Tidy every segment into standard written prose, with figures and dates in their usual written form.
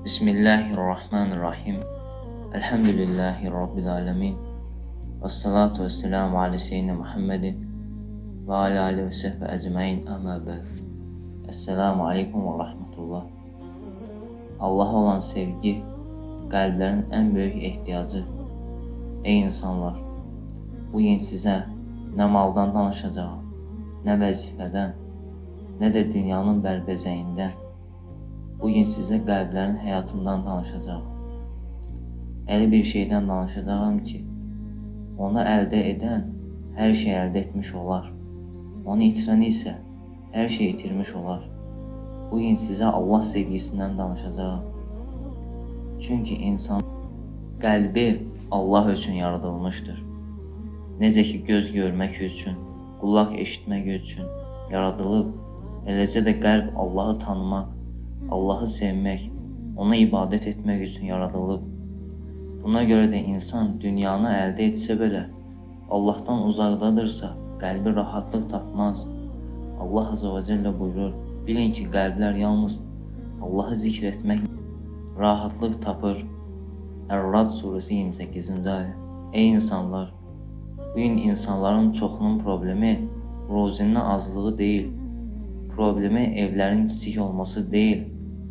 Bismillahirrahmanirrahim. Elhamdülillahi Rabbil alemin. Vessalatu vesselamu ala seyyidina Muhammedin ve ala alihi ve sahbihi ecmaîn amma ba'd. Esselamu aleyküm ve rahmetullah. Allah'a olan sevgi kalplerin en büyük ihtiyacı. Ey insanlar, bugün size ne maldan danışacağım, ne vazifeden, ne de dünyanın bərbəzəyindən. Bugün size kalplerin hayatından danışacağım. Elə bir şeyden danışacağım ki, onu elde eden her şey elde etmiş olar. Onu itiren ise her şey itirmiş olar. Bugün size Allah sevgisinden danışacağım. Çünkü insan kalbi Allah üçün yaradılmıştır. Necə ki göz görmək üçün, qulaq eşitmək üçün yaradılıb, eləcə də qəlb Allahı tanımaq, Allahı sevmək, ona ibadət etmək üçün yaradılıb. Buna görə də insan dünyanı əldə etsə belə, Allahdan uzaqdadırsa, qəlbi rahatlıq tapmaz. Allah Azze ve Celle buyurur, bilin ki qəlblər yalnız Allahı zikr etmək rahatlıq tapır. Ər-Rad suresi 28-ci ayə. Ey insanlar! Bugün insanların çoxunun problemi ruzinin azlığı değil, problemi evlərin kiçik olması değil,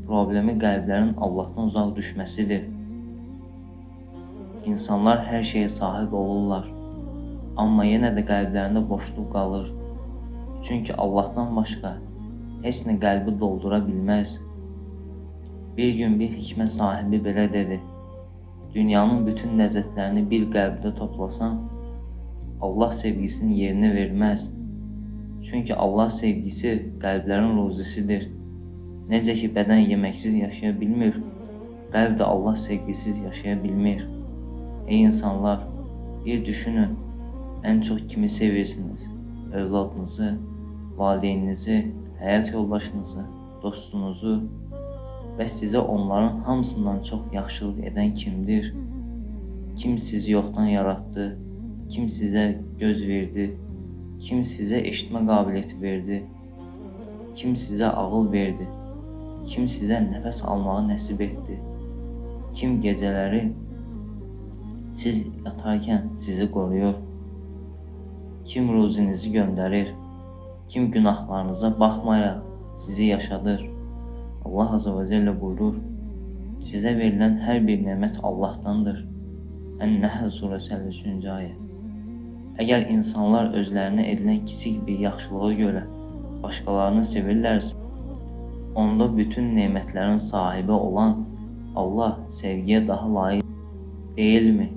problemi qəlblərin Allahdan uzaq düşməsidir. İnsanlar hər şeye sahib olurlar, amma yenə də qəlblərində boşluq qalır. Çünki Allahdan başqa heç nə qəlbi doldura bilməz. Bir gün bir hikmət sahibi belə dedi: dünyanın bütün ləzzətlərini bir qəlbdə toplasan, Allah sevgisini yerinə verməz. Çünki Allah sevgisi qəlblərin ruzisidir. Necə ki bədən yeməksiz yaşaya bilmir, qəlb də Allah sevgisiz yaşaya bilmir. Ey insanlar, bir düşünün, en çok kimi sevirsiniz? Evladınızı, valideyninizi, həyat yoldaşınızı, dostunuzu və sizə onların hamısından çox yaxşılıq edən kimdir? Kim sizi yoxdan yarattı? Kim sizə göz verdi? Kim sizə eşitmə qabiliyyəti verdi? Kim sizə ağıl verdi? Kim sizə nəfəs almağı nəsib etdi? Kim gecələri siz yatarkən sizi qoruyur? Kim ruzinizi göndərir? Kim günahlarınıza baxmayaraq sizi yaşadır? Allah Azze ve Celle buyurur, sizə verilən hər bir nemət Allah'tandır. Ən-Nəhl suresi 53-cü ayə. Əgər insanlar özlərinə edilən kiçik bir yaxşılığa görə başqalarını sevirlərsə, onda bütün nemətlərin sahibi olan Allah sevgiyə daha layiq değilmi?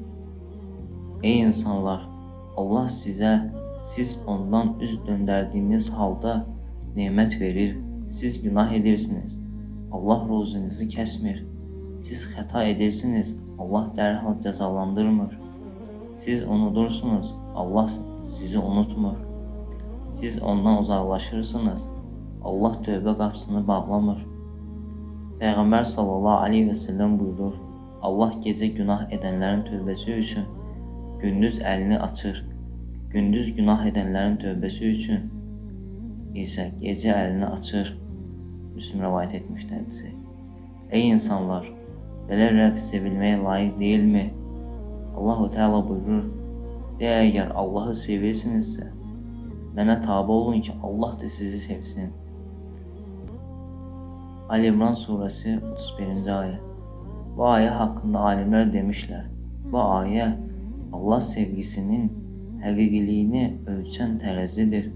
Ey insanlar! Allah sizə, siz ondan üz döndərdiyiniz halda nemət verir, siz günah edirsiniz. Allah ruzunuzu kəsmir. Siz xəta edirsiniz, Allah dərhal cəzalandırmır. Siz unudursunuz, Allah sizi unutmur. Siz ondan uzaqlaşırsınız, Allah tövbə qapısını bağlamır. Peyğəmbər sallallahu aleyhi ve sellem buyurur, Allah gecə günah edənlərin tövbəsi üçün gündüz əlini açır. Gündüz günah edənlərin tövbəsi üçün isə gecə əlini açır. Müslim rivayet etmişdir hədisi. Ey insanlar! Belə Rəbb sevilməyə layiq deyilmi? Allah-u Teala buyurur, de əgər Allah'ı sevirsinizsə, mənə tabi olun ki Allah da sizi sevsin. Ali İmran suresi 31-ci ayə. Bu ayə haqqında alimlər demişlər, bu ayə Allah sevgisinin həqiqiliyini ölçən tərəzidir.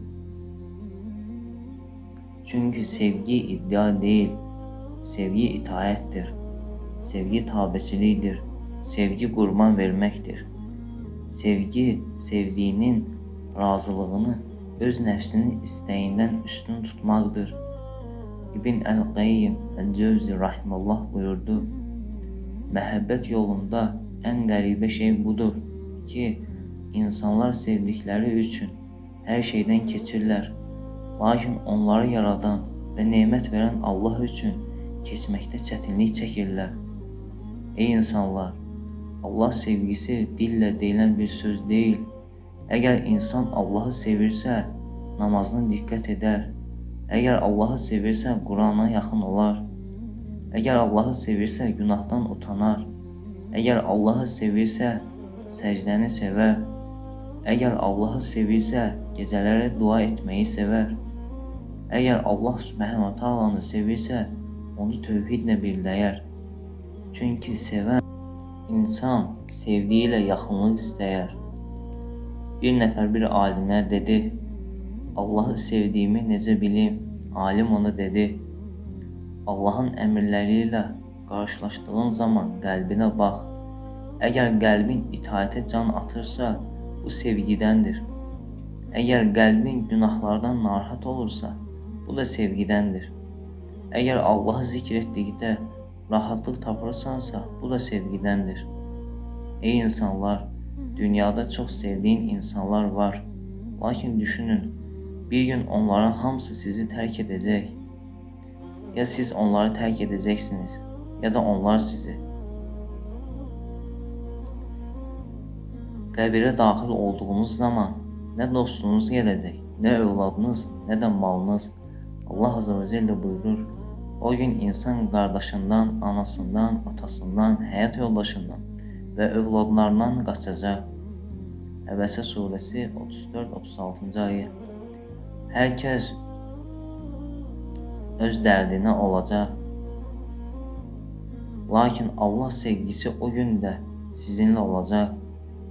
Çünkü sevgi iddia değil, sevgi itaəttir, sevgi tabeçilikdir, sevgi qurban verməkdir. Sevgi, sevdiğinin razılığını öz nəfsinin istəyindən üstün tutmaqdır. İbn Əl-Qayyim Əl-Cəvzi rahiməllah buyurdu, məhəbbət yolunda en qəribə şey budur ki, insanlar sevdikləri üçün hər şeydən keçirlər. Lakin onları yaradan və nemət verən Allah üçün keçməkdə çətinlik çəkirlər. Ey insanlar! Allah sevgisi dillə deyilən bir söz değil. Əgər insan Allahı sevirsə, namazına diqqət edər. Əgər Allahı sevirsə, Qurana yaxın olar. Əgər Allahı sevirsə, günahdan utanar. Əgər Allahı sevirsə, səcdəni sevər. Əgər Allahı sevirsə, gecələri dua etməyi sevər. Əgər Allah Subhanahu wa Taala'nı sevirsə, onu tövhidlə birləyər. Çünki sevən insan sevdiyi ilə yaxınlıq istəyər. Bir nəfər bir alimə dedi: Allahı sevdiyimi necə bilim? Alim ona dedi: Allahın əmrləri ilə qarşılaşdığın zaman qəlbinə bax. Əgər qəlbin itaətə can atırsa, bu sevgidəndir. Əgər qəlbin günahlardan narahat olursa, bu da sevgidəndir. Əgər Allahı zikr etdikdə rahatlıq tapırsansa, bu da sevgidəndir. Ey insanlar, dünyada çox sevdiyin insanlar var. Lakin düşünün, bir gün onların hamısı sizi tərk edəcək. Ya siz onları tərk edəcəksiniz, ya da onlar sizi. Qəbirə daxil olduğunuz zaman nə dostunuz gələcək, nə övladınız, nə də malınız. Allah Azze ve Celle buyurur: o gün insan qardaşından, anasından, atasından, həyat yoldaşından və övladlarından qaçacaq. Əbəsə surəsi 34-36. ayı. Hər kəs öz dərdinə olacaq. Lakin Allah sevgisi o gün də sizinlə olacaq.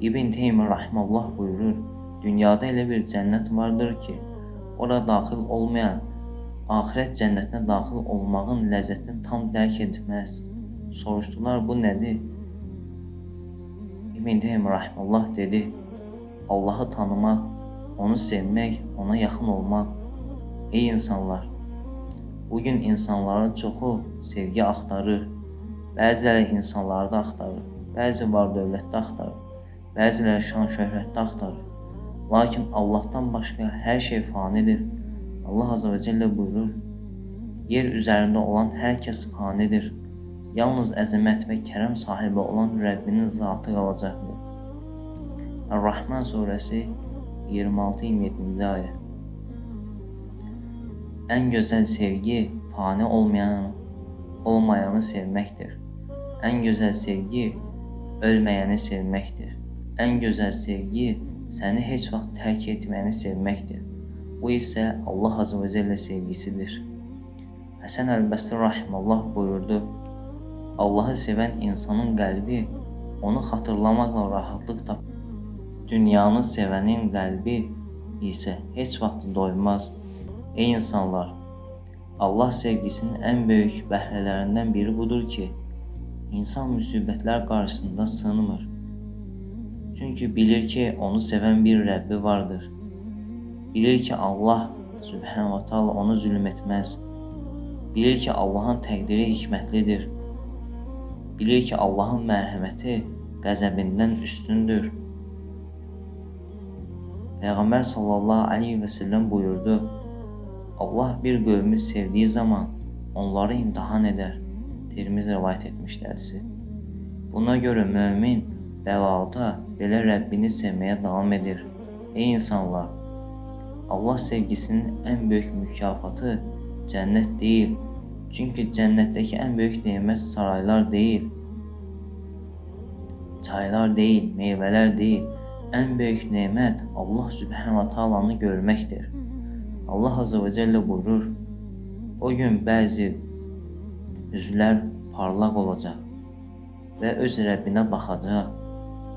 İbn Teymiyyə rahimehullah buyurur: dünyada elə bir cənnət vardır ki, ora daxil olmayan axirət cənnətinə daxil olmağın ləzzətini tam dərk etməz. Soruşdular, bu nədir? İbn Teymiyyə rahimehullah dedi: Allahı tanımaq, onu sevmək, ona yaxın olmaq. Ey insanlar! Bugün insanların çoxu sevgi axtarır. Bəziləri insanları da axtarır. Bəzi var dövlətdə axtarır. Bəziləri şan şöhrətdə axtarır. Lakin Allahdan başqa hər şey fanidir. Allah Azze ve Celle buyurur: yer üzərində olan hər kəs fanidir. Yalnız əzəmət və kərəm sahibi olan Rəbbinin zatı qalacaqdır. Ar-Rahman surəsi 26-27. ayə. Ən gözəl sevgi fani olmayanı sevməkdir. Ən gözəl sevgi ölməyəni sevməkdir. Ən gözəl sevgi səni heç vaxt tərk etməyəni sevməkdir. Bu isə Allah Azze ve Celle sevgisidir. Həsən Əl-Bəsri rahimehullah buyurdu: Allahı sevən insanın qəlbi onu xatırlamaqla rahatlıq tapır. Dünyanı sevənin qəlbi isə heç vaxt doymaz. Ey insanlar! Allah sevgisinin ən böyük bəhrələrindən biri budur ki, insan müsibətlər qarşısında sınmır. Çünki bilir ki, onu sevən bir Rəbbi vardır. Bilir ki, Allah Subhanahu wa Taala onu zülm etməz. Bilir ki, Allahın təqdiri hikmətlidir. Bilir ki, Allahın mərhəməti qəzəbindən üstündür. Peyğəmbər sallallahu aleyhi və səlləm buyurdu: Allah bir qövmü sevdiyi zaman onları imtihan edər. Tirmizi rivayət etmişlərdir. Buna görə mömin bəlada belə Rəbbini sevməyə davam edir. Ey insanlar! Allah sevgisinin ən böyük mükafatı cənnət deyil. Çünki cənnətdəki ən böyük nemət saraylar deyil, çaylar deyil, meyvələr deyil. Ən böyük nemət Allah Subhanahu wa Taala'nı görməkdir. Allah Azze ve Celle buyurur: o gün bəzi üzlər parlaq olacaq və öz Rəbbinə baxacaq.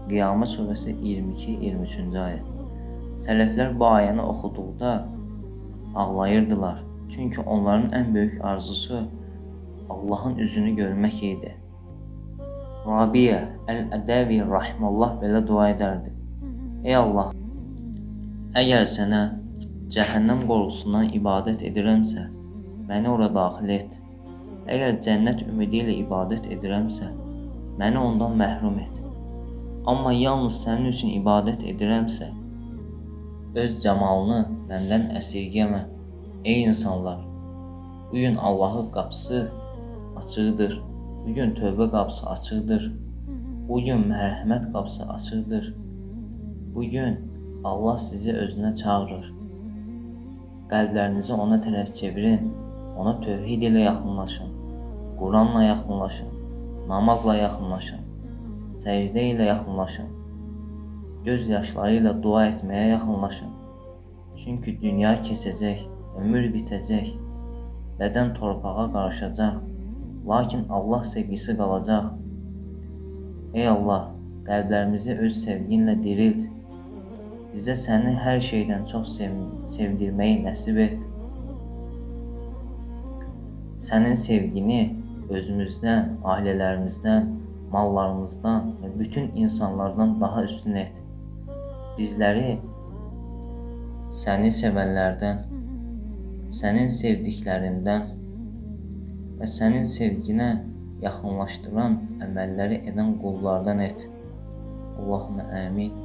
Qiyamət surəsi 22-23. ayə. Sələflər bu ayəni oxuduqda ağlayırdılar. Çünki onların ən böyük arzusu Allahın üzünü görmək idi. Rabiə Əl-Ədəvi rahimehullah belə dua edərdi: Ey Allah! Əgər sənə cəhənnəm qorxusundan ibadət edirəmsə, məni ora daxil et. Əgər cənnət ümidi ilə ibadət edirəmsə, məni ondan məhrum et. Amma yalnız sənin üçün ibadət edirəmsə, öz cəmalını məndən əsirgəmə. Ey insanlar! Bugün Allahın qapısı açıqdır. Bugün tövbə qapısı açıqdır. Bugün mərhəmət qapısı açıqdır. Bugün Allah sizi özünə çağırır. Qəlblərinizi ona tərəf çevirin, ona tövhid ilə yaxınlaşın. Quranla yaxınlaşın, namazla yaxınlaşın, səcdə ilə yaxınlaşın, göz yaşları ilə dua etməyə yaxınlaşın. Çünki dünya keçəcək, ömür bitəcək, bədən torpağa qarışacaq, lakin Allah sevgisi qalacaq. Ey Allah, qəlblərimizi öz sevginlə dirilt. Bizə səni hər şeydən çox sevdirməyi nəsib et. Sənin sevgini özümüzdən, ailələrimizdən, mallarımızdan və bütün insanlardan daha üstün et. Bizləri səni sevənlərdən, sənin sevdiklərindən və sənin sevginə yaxınlaşdıran əməlləri edən qullardan et. Allahümə əmin.